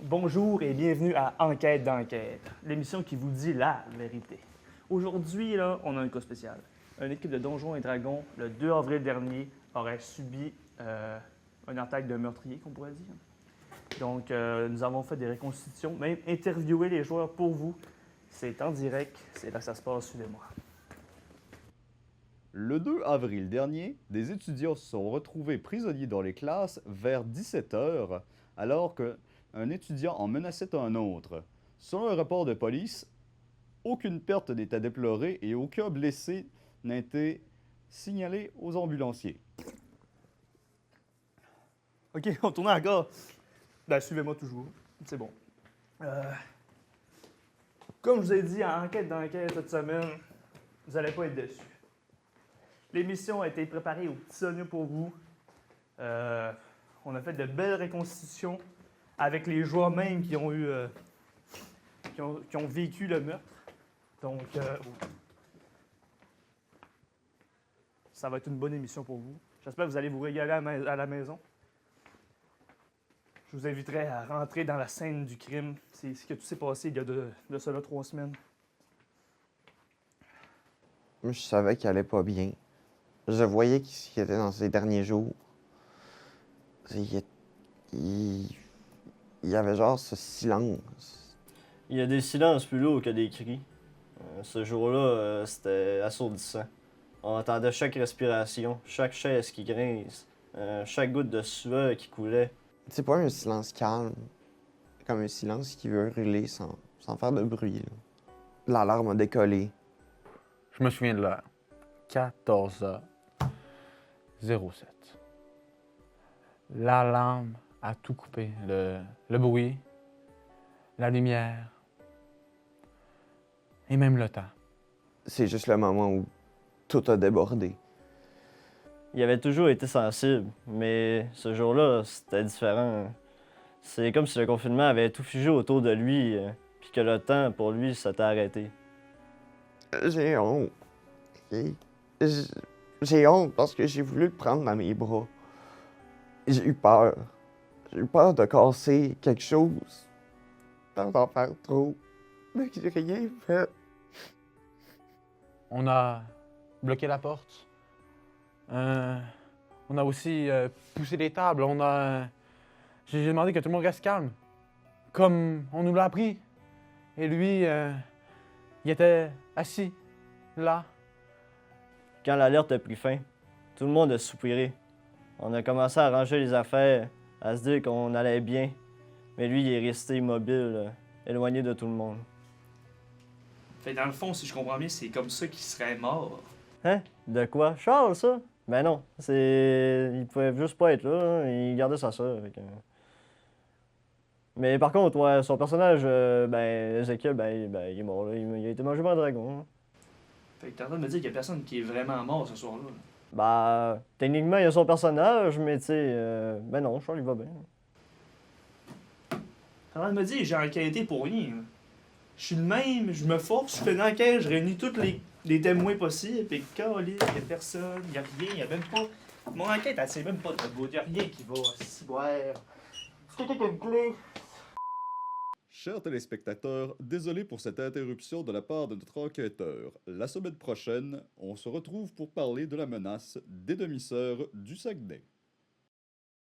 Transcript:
Bonjour et bienvenue à Enquête d'enquête, l'émission qui vous dit la vérité. Aujourd'hui, là, on a un cas spécial. Une équipe de Donjons et Dragons, le 2 avril dernier, aurait subi une attaque de meurtrier, qu'on pourrait dire. Donc, nous avons fait des reconstitutions, même interviewé les joueurs pour vous. C'est en direct, c'est là que ça se passe, suivez-moi. Le 2 avril dernier, des étudiants se sont retrouvés prisonniers dans les classes vers 17 heures, alors qu'un étudiant en menaçait un autre. Selon un rapport de police, aucune perte n'est à déplorer et aucun blessé n'a été signalé aux ambulanciers. OK, on tourne encore. Ben, suivez-moi toujours. C'est bon. Comme je vous ai dit, en enquête d'enquête cette semaine, vous n'allez pas être déçus. L'émission a été préparée au petit oignon pour vous. On a fait de belles reconstitutions avec les joueurs même qui ont eu, qui ont vécu le meurtre. Donc, ça va être une bonne émission pour vous. J'espère que vous allez vous régaler à la maison. Je vous inviterai à rentrer dans la scène du crime. C'est ce que tout s'est passé il y a de cela 3 semaines. Moi, je savais qu'il allait pas bien. Je voyais qu'il était dans ses derniers jours. Il y avait genre ce silence. Il y a des silences plus lourds que des cris. Ce jour-là, c'était assourdissant. On entendait chaque respiration, chaque chaise qui grince, chaque goutte de sueur qui coulait. C'est pas un silence calme, comme un silence qui veut hurler sans faire de bruit. L'alarme a décollé. Je me souviens de l'heure. 14h07. L'alarme a tout coupé. Le bruit, la lumière et même le temps. C'est juste le moment où tout a débordé. Il avait toujours été sensible, mais ce jour-là, c'était différent. C'est comme si le confinement avait tout figé autour de lui, puis que le temps, pour lui, s'était arrêté. J'ai honte. J'ai honte parce que j'ai voulu le prendre dans mes bras. J'ai eu peur. J'ai eu peur de casser quelque chose. Peur d'en faire trop. Mais j'ai rien fait. On a bloqué la porte. On a aussi poussé les tables. J'ai demandé que tout le monde reste calme. Comme on nous l'a appris. Et lui, il était assis, là. Quand l'alerte a pris fin, tout le monde a soupiré. On a commencé à ranger les affaires, à se dire qu'on allait bien. Mais lui, il est resté immobile, éloigné de tout le monde. Fait dans le fond, si je comprends bien, c'est comme ça qu'il serait mort. Hein? De quoi? Charles, ça? Ben non, il pouvait juste pas être là, hein. Il gardait sa sœur. Mais par contre, ouais, son personnage, Ezekiel, il est mort, là. Il a été mangé par un dragon, hein. Fait que t'es en train de me dire qu'il y a personne qui est vraiment mort ce soir-là. Bah, techniquement, il a son personnage, mais tu sais, ben non, Charles, il va bien. T'es en train de me dire que j'ai enquêté pour rien. Je suis le même, je me force, je fais une enquête, je réunis tous les témoins possibles, et calé, il y a personne, il y a rien, il y a même pas... Mon enquête, elle sait même pas de bout, il y a rien qui va s'y boire. C'est quelqu'un qui a une clé. Chers téléspectateurs, désolé pour cette interruption de la part de notre enquêteur. La semaine prochaine, on se retrouve pour parler de la menace des demi-sœurs du Saguenay.